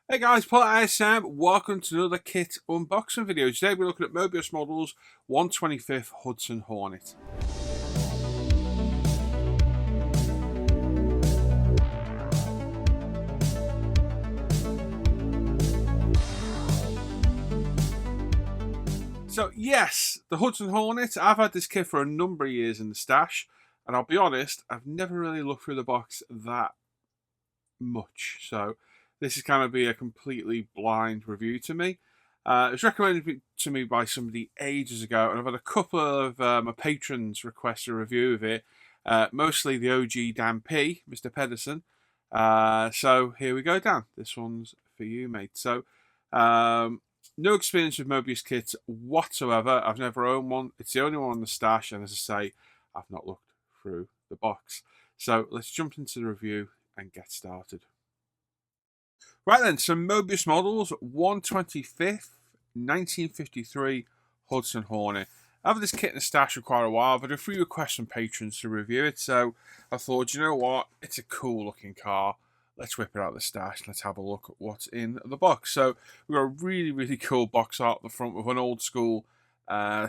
Hey guys, Paul ISM. Welcome to another kit unboxing video. Today we're looking at Moebius models 125th Hudson Hornet. So yes, the Hudson Hornet, I've had this kit for a number of years in the stash, and I'll be honest, I've never really looked through the box that much. So this is kind of be a completely blind review to me. It was recommended to me by somebody ages ago, and I've had a couple of my patrons request a review of it. Mostly the OG Dan P, Mr. Pedersen. So here we go, Dan. This one's for you, mate. So no experience with Moebius kits whatsoever. I've never owned one. It's the only one on the stash, and as I say, I've not looked through the box. So let's jump into the review and get started. Right then, some Moebius models, 125th, 1953 Hudson Hornet. I've had this kit in the stash for quite a while, but a few requests from patrons to review it, so I thought, you know what, it's a cool looking car. Let's whip it out of the stash and let's have a look at what's in the box. So we've got a really cool box art at the front with an old school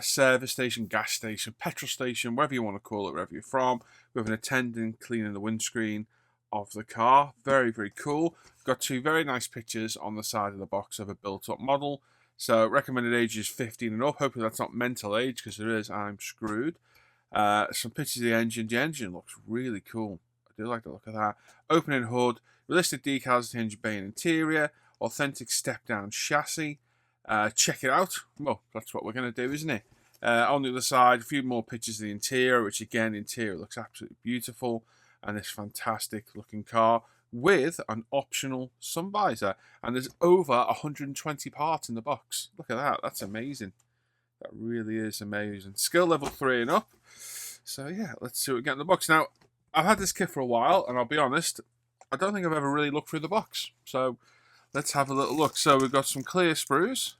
service station, gas station, petrol station, whatever you want to call it, wherever you're from, with an attendant cleaning the windscreen of the car. Very cool. Got two very nice pictures on the side of the box of a built-up model. So recommended age is 15 and up. Hopefully that's not mental age, because there is, I'm screwed. Some pictures of the engine. The engine looks really cool. I do like the look of that. Opening hood, realistic decals of the engine bay and interior, authentic step-down chassis. Check it out. Well, that's what we're going to do, isn't it? On the other side, a few more pictures of the interior, which again, the interior looks absolutely beautiful. And this fantastic looking car with an optional sun visor. And there's over 120 parts in the box. Look at that. That's amazing. That really is amazing. Skill level 3 and up. So yeah, let's see what we get in the box. Now, I've had this kit for a while, and I'll be honest, I don't think I've ever really looked through the box. So let's have a little look. So we've got some clear sprues.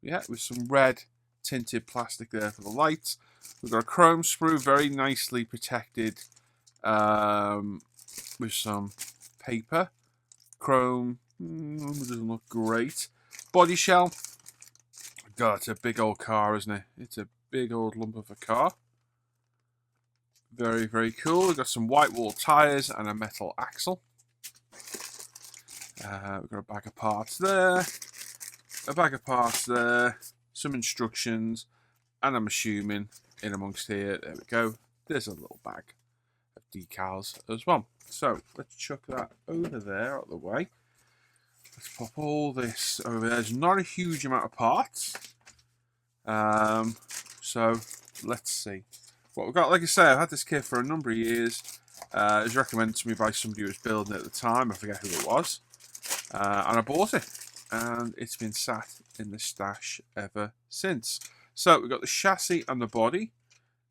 Yeah, with some red tinted plastic there for the lights. We've got a chrome sprue, very nicely protected with some paper. Chrome doesn't look great. Body shell. God, it's a big old car, isn't it? It's a big old lump of a car. Very cool. We've got some white wall tyres and a metal axle. We've got a bag of parts there. A bag of parts there. Some instructions. And I'm assuming in amongst here, there we go, there's a little bag of decals as well. So let's chuck that over there out of the way. Let's pop all this over there. There's not a huge amount of parts. So let's see what we've got. Like I say, I've had this kit for a number of years. It was recommended to me by somebody who was building it at the time. I forget who it was. And I bought it. And it's been sat in the stash ever since. So we've got the chassis and the body.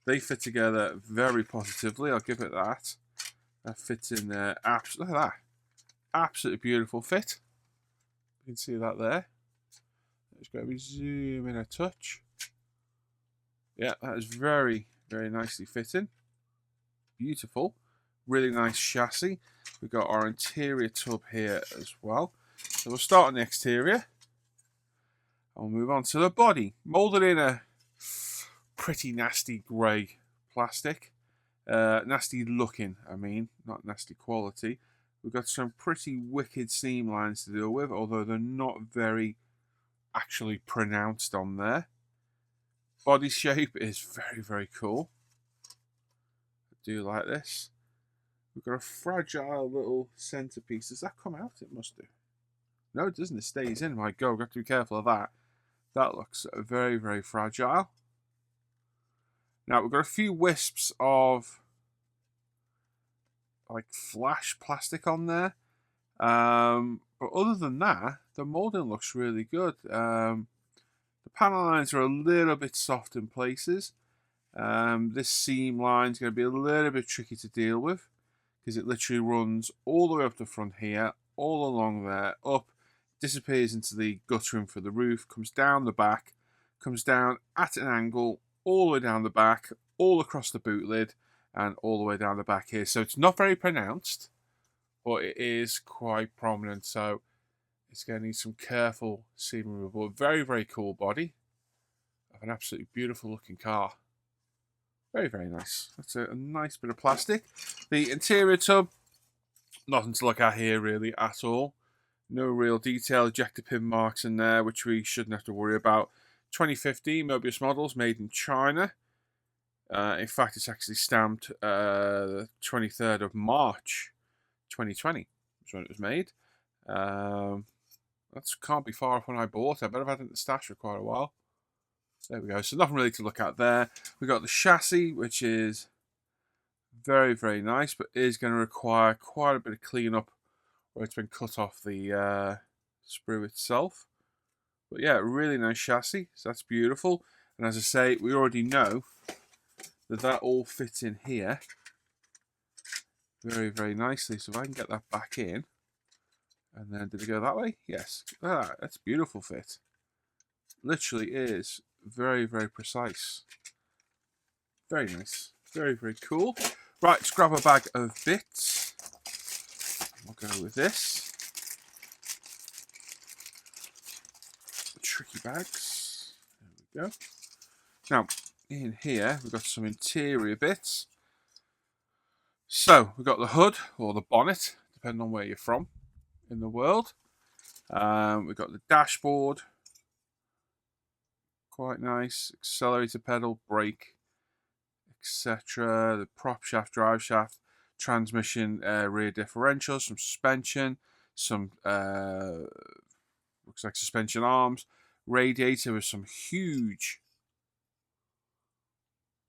They fit together very positively. I'll give it that. That fits in there. Look at that. Absolutely beautiful fit. You can see that there. Just going to zoom in a touch. Yeah, that is very nicely fitting. Beautiful. Really nice chassis. We've got our interior tub here as well. So we'll start on the exterior. I'll move on to the body. Moulded in a pretty nasty grey plastic. Nasty looking, I mean, not nasty quality. We've got some pretty wicked seam lines to deal with, although they're not very actually pronounced on there. Body shape is very cool. I do like this. We've got a fragile little centerpiece. Does that come out? It must do. No, it doesn't. It stays in. My God, we've got to be careful of that. That looks very fragile. Now, we've got a few wisps of like flash plastic on there. But other than that, the moulding looks really good. The panel lines are a little bit soft in places. This seam line is going to be a little bit tricky to deal with, because it literally runs all the way up the front here, all along there, up, disappears into the guttering for the roof, comes down the back, comes down at an angle, all the way down the back, all across the boot lid, and all the way down the back here. So it's not very pronounced, but it is quite prominent, so it's going to need some careful seam removal. Very, very cool body of an absolutely beautiful looking car. Very, very nice. That's a nice bit of plastic. The interior tub, nothing to look at here really at all. No real detail, ejector pin marks in there, which we shouldn't have to worry about. 2015 Moebius models, made in China. In fact, it's actually stamped the 23rd of March 2020 was when it was made. That can't be far off when I bought it. I bet I've had it in the stash for quite a while. There we go. So nothing really to look at there. We've got the chassis, which is very, very nice, but is going to require quite a bit of cleanup where it's been cut off the sprue itself. But yeah, really nice chassis. So that's beautiful. And as I say, we already know that all fits in here very, very nicely. So if I can get that back in. And then, did it go that way? Yes. Ah, that's a beautiful fit. Literally is very, very precise. Very nice. Very, very cool. Right, let's grab a bag of bits. We'll go with this. Tricky bags. There we go. Now, in here, we've got some interior bits. So, we've got the hood, or the bonnet, depending on where you're from in the world. We've got the dashboard, quite nice, accelerator pedal, brake, etc. The prop shaft, drive shaft, transmission, rear differential, some suspension, some looks like suspension arms, radiator with some huge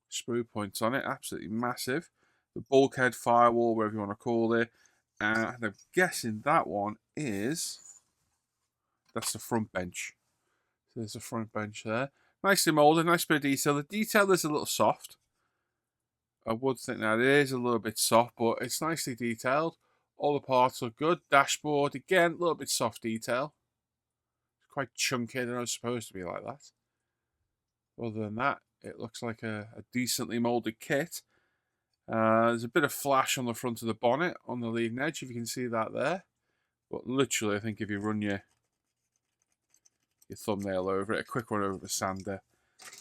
sprue points on it, absolutely massive. The bulkhead, firewall, whatever you want to call it. And I'm guessing that one that's the front bench. So there's a front bench there. Nicely molded, nice bit of detail. The detail is a little soft. I would think that it is a little bit soft, but it's nicely detailed. All the parts look good. Dashboard, again, a little bit soft detail. It's quite chunky, I don't know, it's supposed to be like that. Other than that, it looks like a decently molded kit. There's a bit of flash on the front of the bonnet on the leading edge, if you can see that there. But literally, I think if you run your thumbnail over it, a quick run over the sander,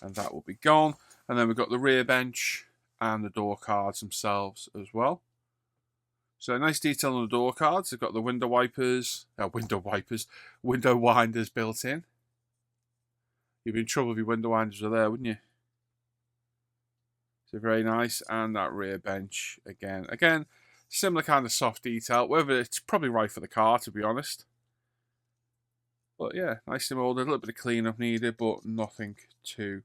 and that will be gone. And then we've got the rear bench and the door cards themselves as well. So nice detail on the door cards. They've got the window wipers, window winders built in. You'd be in trouble if your window winders were there, wouldn't you? So very nice. And that rear bench again, similar kind of soft detail. Whether it's probably right for the car, to be honest. But yeah, nicely molded. A little bit of cleanup needed, but nothing too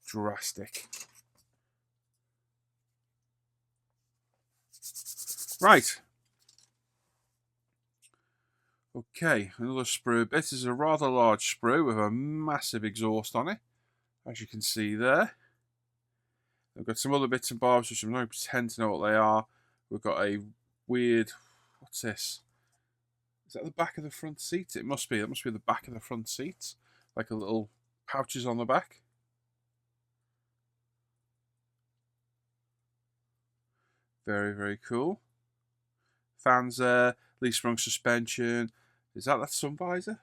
drastic. Right. Okay, another sprue bit. This is a rather large sprue with a massive exhaust on it, as you can see there. I've got some other bits and bobs which I'm not going to pretend to know what they are. We've got a weird, what's this? Is that the back of the front seat? It must be. That must be the back of the front seat. Like a little pouches on the back. Very, very cool. Fans there. Leaf sprung suspension. Is that sun visor?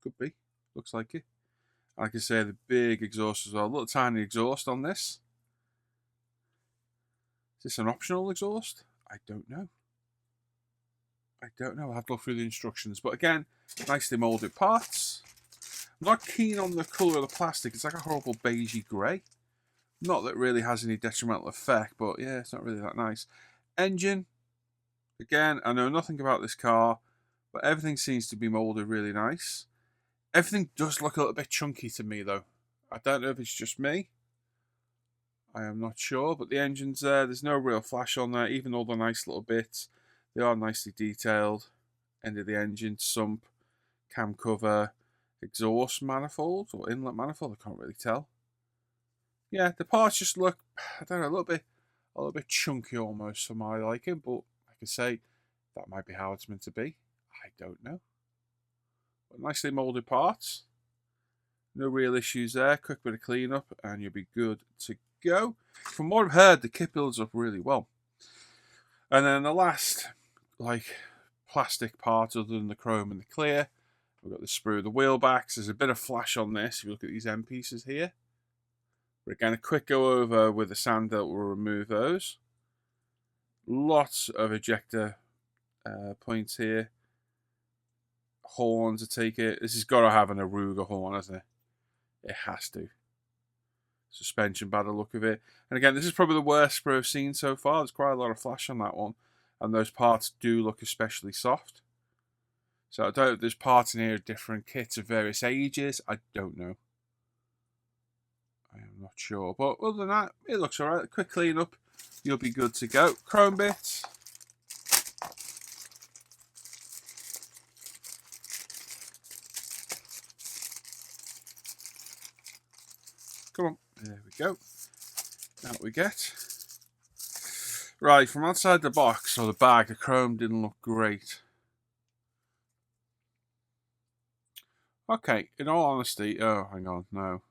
Could be. Looks like it. Like I say, the big exhaust as well. A little tiny exhaust on this. Is this an optional exhaust? I don't know. I'll have to look through the instructions. But again, nicely molded parts. I'm not keen on the colour of the plastic. It's like a horrible beigey grey. Not that it really has any detrimental effect, but yeah, it's not really that nice. Engine. Again, I know nothing about this car, but everything seems to be molded really nice. Everything does look a little bit chunky to me, though. I don't know if it's just me. I am not sure, but the engine's there. There's no real flash on there, even all the nice little bits. They are nicely detailed. End of the engine, sump, cam cover, exhaust manifold, or inlet manifold, I can't really tell. Yeah, the parts just look, I don't know, a little bit chunky almost for my liking, but like I say, that might be how it's meant to be. I don't know. But nicely molded parts. No real issues there. Quick bit of cleanup and you'll be good to go. From what I've heard, the kit builds up really well. And then the last like plastic parts other than the chrome and the clear. We've got the sprue, the wheel backs. There's a bit of flash on this. If you look at these end pieces here. We're going to quick go over with the sander. We'll remove those. Lots of ejector points here. Horns to take it. This has got to have an Aruga horn, hasn't it? It has to. Suspension, by the look of it. And again, this is probably the worst sprue I've seen so far. There's quite a lot of flash on that one. And those parts do look especially soft. So I don't know if there's parts in here of different kits of various ages. I don't know. I am not sure. But other than that, it looks alright. Quick clean up. You'll be good to go. Chrome bits. Come on. There we go. Out we get. Right, from outside the box, or the bag, the chrome didn't look great. Okay, in all honesty, oh, hang on, no.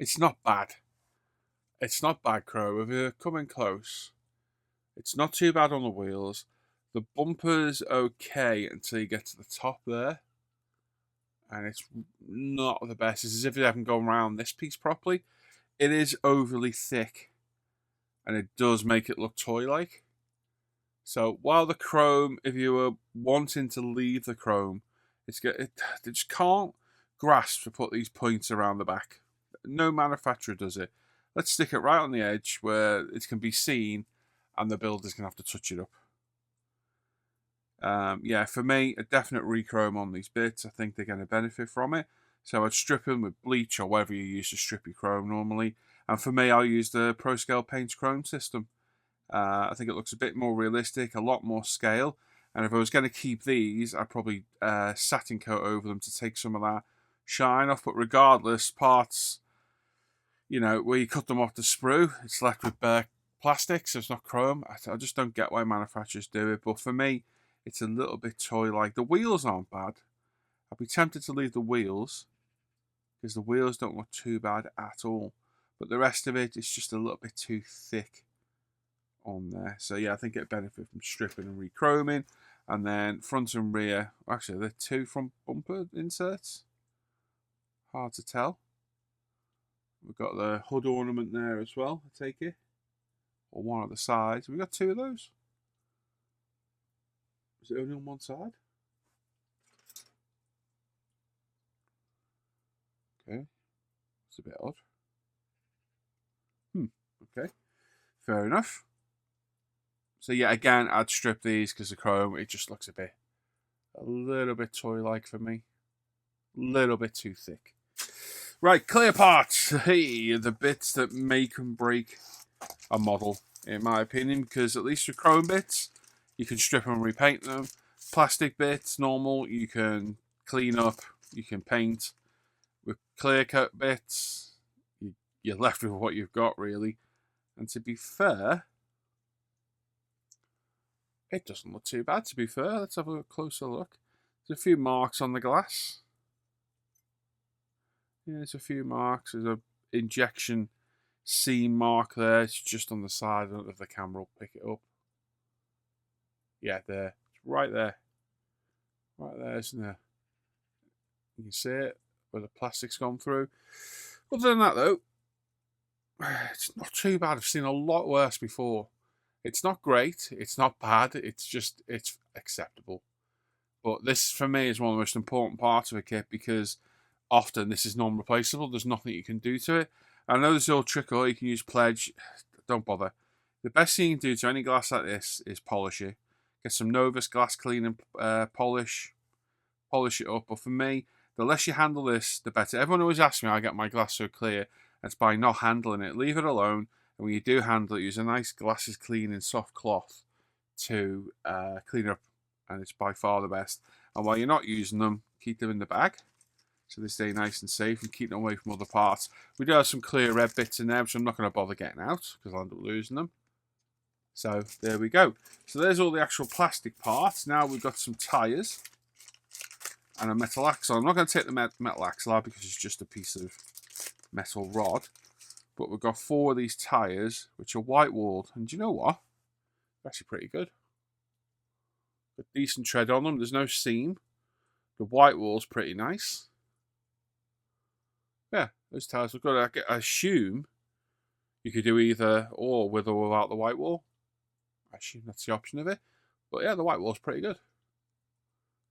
It's not bad. It's not bad, chrome. If you're coming close, it's not too bad on the wheels. The bumper's okay until you get to the top there. And it's not the best. It's as if you haven't gone around this piece properly. It is overly thick. And it does make it look toy-like. So while the chrome, if you were wanting to leave the chrome, they just can't grasp to put these points around the back. No manufacturer does it. Let's stick it right on the edge where it can be seen and the builder's going to have to touch it up. Yeah, for me, a definite re-chrome on these bits. I think they're going to benefit from it. So I'd strip them with bleach or whatever you use to strip your chrome normally. And for me, I'll use the ProScale Paints Chrome system. I think it looks a bit more realistic, a lot more scale. And if I was going to keep these, I'd probably satin coat over them to take some of that shine off. But regardless, parts, you know, where you cut them off the sprue, it's left with bare plastic, so it's not chrome. I just don't get why manufacturers do it. But for me, it's a little bit toy-like. The wheels aren't bad. I'd be tempted to leave the wheels, because the wheels don't look too bad at all. But the rest of it is just a little bit too thick on there. So yeah, I think it'd benefit from stripping and re-chroming. And then front and rear, actually they're two front bumper inserts. Hard to tell. We've got the hood ornament there as well, I take it. Or one at the sides. We've got two of those. Is it only on one side? Okay. It's a bit odd. Okay. Fair enough. So yeah, again, I'd strip these because the chrome, it just looks a little bit toy-like for me. A little bit too thick. Right, clear parts. Hey, the bits that make and break a model, in my opinion, because at least with chrome bits, you can strip and repaint them. Plastic bits, normal, you can clean up, you can paint. With clear coat bits, you're left with what you've got, really. And to be fair, it doesn't look too bad, to be fair. Let's have a closer look. There's a few marks on the glass. Yeah, there's a few marks. There's an injection seam mark there. It's just on the side. I don't know if the camera will pick it up. Yeah, there. It's right there. Right there, isn't there? You can see it, where the plastic's gone through. Other than that, though, it's not too bad. I've seen a lot worse before. It's not great. It's not bad. It's acceptable. But this, for me, is one of the most important parts of a kit because often this is non-replaceable. There's nothing you can do to it. I know there's the old trick, or you can use Pledge. Don't bother. The best thing you can do to any glass like this is polish it. Get some Novus glass clean and polish it up. But for me, the less you handle this, the better. Everyone always asks me how I get my glass so clear. It's by not handling it. Leave it alone. And when you do handle it, use a nice glasses clean and soft cloth to clean up. And it's by far the best. And while you're not using them, keep them in the bag so they stay nice and safe and keep them away from other parts. We do have some clear red bits in there, which I'm not going to bother getting out because I'll end up losing them. So there we go. So there's all the actual plastic parts. Now we've got some tyres and a metal axle. I'm not going to take the metal axle out because it's just a piece of metal rod. But we've got 4 of these tyres, which are white walled. And do you know what? Actually pretty good. Got decent tread on them. There's no seam. The white wall's pretty nice. Yeah, those tyres look good. I assume you could do either or with or without the white wall. I assume that's the option of it. But yeah, the white wall's pretty good.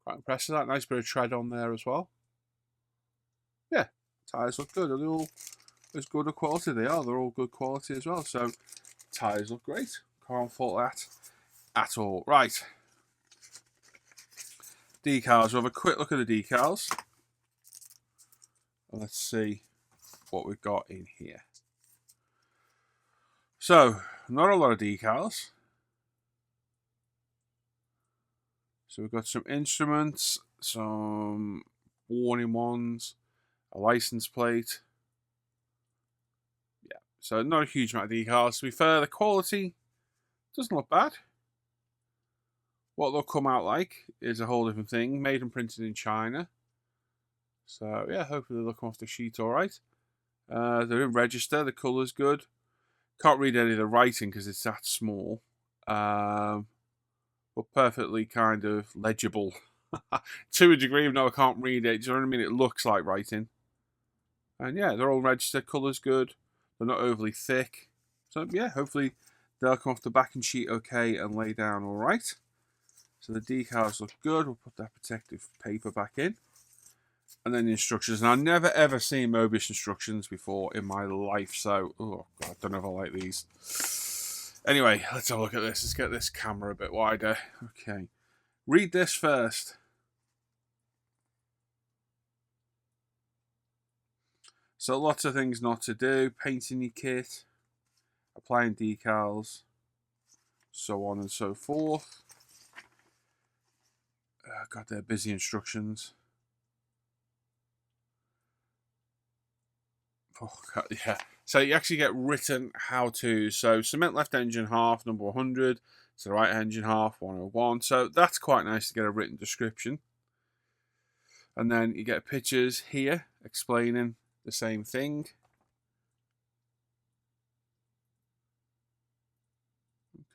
Quite impressed with that. Nice bit of tread on there as well. Yeah, tyres look good. They're all as good a quality they are. They're all good quality as well. So tyres look great. Can't fault that at all. Right. Decals. We'll have a quick look at the decals. And let's see what we've got in here. So, not a lot of decals. So we've got some instruments, some warning ones, a license plate. Yeah, so not a huge amount of decals. To be fair, the quality doesn't look bad. What they'll come out like is a whole different thing. Made and printed in China. So yeah, hopefully they'll come off the sheet all right. They're in register. The colour's good. Can't read any of the writing because it's that small. But perfectly kind of legible. To a degree, no, I can't read it. Do you know what I mean? It looks like writing. And yeah, they're all registered. Colour's good. They're not overly thick. So yeah, hopefully they'll come off the backing sheet okay and lay down all right. So the decals look good. We'll put that protective paper back in. And then the instructions. And I've never ever seen Moebius instructions before in my life. So, oh God, I don't know if I like these. Anyway, let's have a look at this. Let's get this camera a bit wider. Okay. Read this first. So lots of things not to do. Painting your kit. Applying decals. So on and so forth. God, they're busy instructions. Oh, God, yeah. So you actually get written how-to. So cement left engine half, number 100. So the right engine half, 101. So that's quite nice to get a written description. And then you get pictures here explaining the same thing.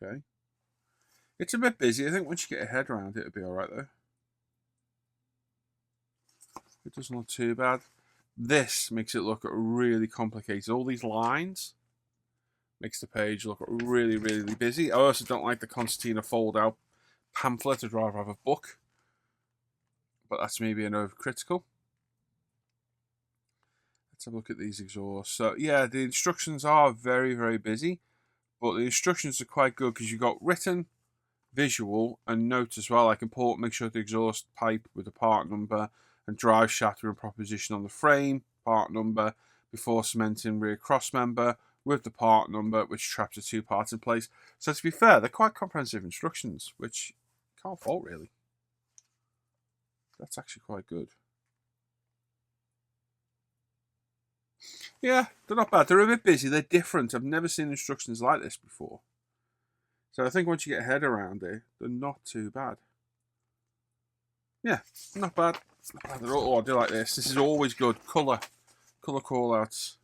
Okay. It's a bit busy. I think once you get your head around it, it'll be alright though. It doesn't look too bad. This makes it look really complicated. All these lines makes the page look really, really busy. I also don't like the concertina fold-out pamphlet. I'd rather have a book. But that's maybe an overcritical. Let's have a look at these exhausts. So yeah, the instructions are very, very busy. But the instructions are quite good because you've got written, visual, and note as well. Like import, make sure the exhaust pipe with the part number and drive shaft in proper position on the frame, part number, before cementing rear cross member with the part number, which traps the two parts in place. So to be fair, they're quite comprehensive instructions, which can't fault really. That's actually quite good. Yeah, they're not bad. They're a bit busy. They're different. I've never seen instructions like this before. So I think once you get a head around it, they're not too bad. Yeah, not bad. Not bad at all. Oh, I do like this. This is always good. Colour callouts.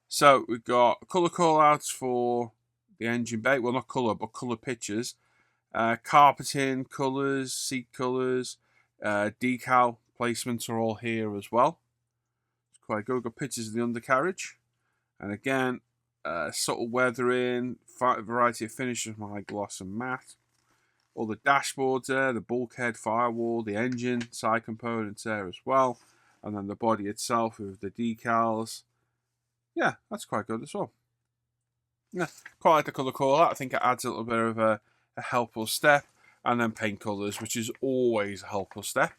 So we've got colour callouts for the engine bay. Well, not colour, but colour pictures. Carpeting colours, seat colours, decal placements are all here as well. It's quite good. We've got pictures of the undercarriage. And again, subtle weathering, variety of finishes, my gloss and matte. All the dashboards there, the bulkhead, firewall, the engine, side components there as well. And then the body itself with the decals. Yeah, that's quite good as well. Yeah, quite like the colour call out. I think it adds a little bit of a helpful step. And then paint colours, which is always a helpful step.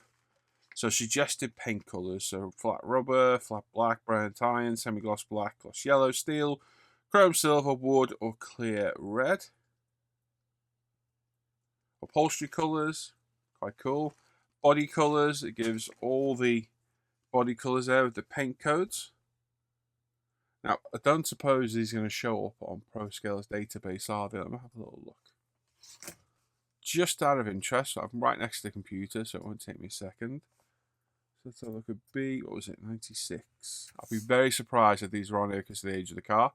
So suggested paint colours. So flat rubber, flat black, brown iron, semi-gloss black, gloss yellow, steel, chrome silver, wood, or clear red. Upholstery colours, quite cool. Body colours, it gives all the body colours there with the paint codes. Now, I don't suppose these are going to show up on ProScale's database, are they? Let me have a little look. Just out of interest, I'm right next to the computer, so it won't take me a second. So let's have a look at B. What was it? 96. I'll be very surprised if these are on here because of the age of the car.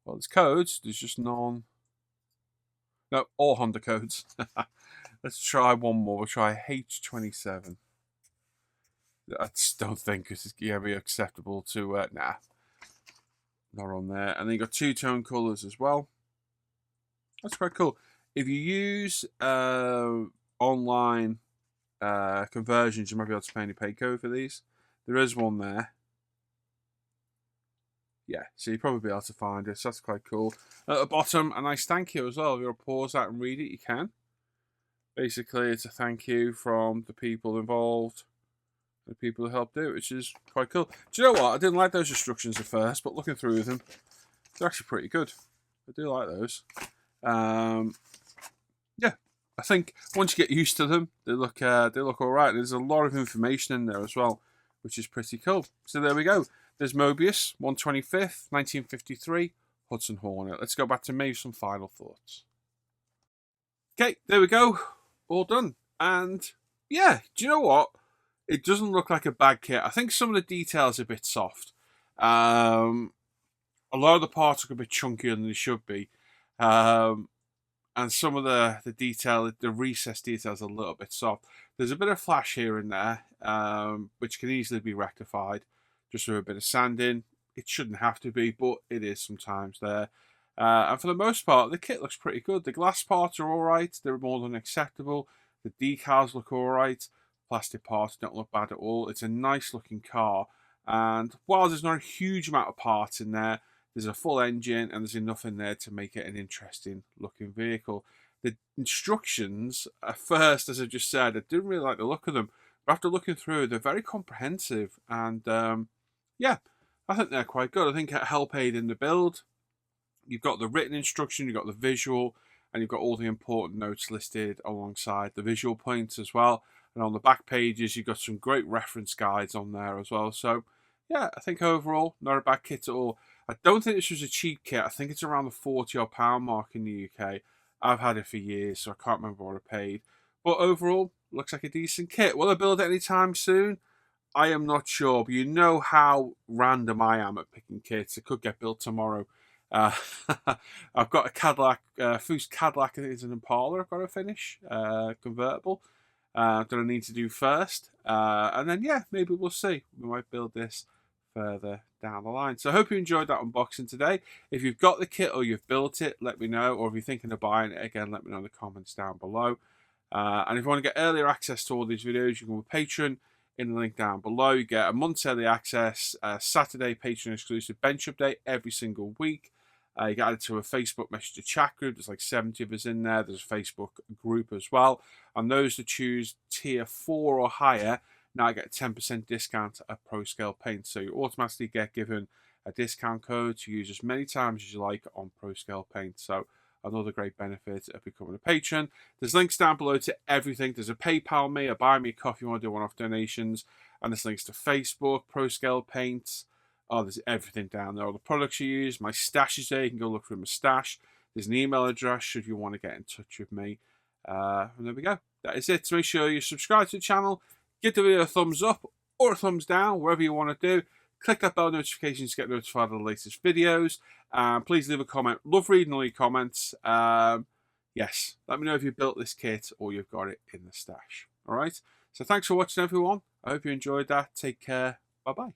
Well, there's codes. There's just none. No, all Honda codes. Let's try one more. We'll try H27. I just don't think it's going to be acceptable to... nah, not on there. And then you got two-tone colours as well. That's quite cool. If you use online conversions, you might be able to pay any pay code for these. There is one there. Yeah, so you'll probably be able to find it. So that's quite cool. At the bottom, a nice thank you as well. If you want to pause that and read it, you can. Basically, it's a thank you from the people involved, the people who helped do it, which is quite cool. Do you know what? I didn't like those instructions at first, but looking through them, they're actually pretty good. I do like those. Yeah, I think once you get used to them, they look all right. There's a lot of information in there as well, which is pretty cool. So there we go. There's Moebius, 125th, 1953, Hudson Hornet. Let's go back to maybe some final thoughts. Okay, there we go. All done. And yeah, do you know what? It doesn't look like a bad kit. I think some of the details are a bit soft. A lot of the parts are a bit chunkier than they should be. And some of the detail, the recess details are a little bit soft. There's a bit of flash here and there, which can easily be rectified just with a bit of sanding. It shouldn't have to be, but it is sometimes there. And for the most part, the kit looks pretty good. The glass parts are alright. They're more than acceptable. The decals look alright. Plastic parts don't look bad at all. It's a nice looking car. And while there's not a huge amount of parts in there, there's a full engine and there's enough in there to make it an interesting looking vehicle. The instructions, at first, as I just said, I didn't really like the look of them. But after looking through, they're very comprehensive. And yeah, I think they're quite good. I think it help aid in the build. You've got the written instruction, you've got the visual, and you've got all the important notes listed alongside the visual points as well. And on the back pages, you've got some great reference guides on there as well. So, yeah, I think overall, not a bad kit at all. I don't think this was a cheap kit. I think it's around the £40 mark in the UK. I've had it for years, so I can't remember what I paid. But overall, looks like a decent kit. Will I build it anytime soon? I am not sure, but you know how random I am at picking kits. It could get built tomorrow. I've got a Cadillac, Foose Cadillac, I think it's an Impala I've got to finish, convertible. That I need to do first. And then, yeah, maybe we'll see. We might build this further down the line. So I hope you enjoyed that unboxing today. If you've got the kit or you've built it, let me know. Or if you're thinking of buying it, again, let me know in the comments down below. And if you want to get earlier access to all these videos, you can go with Patreon in the link down below. You get a month's early access, Saturday Patreon exclusive bench update every single week. You get added to a Facebook Messenger chat group. There's like 70 of us in there. There's a Facebook group as well. And those that choose tier 4 or higher now get a 10% discount at Pro Scale Paint. So you automatically get given a discount code to use as many times as you like on Pro Scale Paint. So another great benefit of becoming a patron. There's links down below to everything. There's a PayPal me, a Buy Me a Coffee if you want to do one-off donations. And there's links to Facebook, Pro Scale Paint. Oh, there's everything down there. All the products you use. My stash is there. You can go look through my stash. There's an email address should you want to get in touch with me. And there we go. That is it. So make sure you subscribe to the channel. Give the video a thumbs up or a thumbs down, wherever you want to do. Click that bell notification to get notified of the latest videos. Please leave a comment. Love reading all your comments. Yes, let me know if you built this kit or you've got it in the stash. All right. So thanks for watching, everyone. I hope you enjoyed that. Take care. Bye-bye.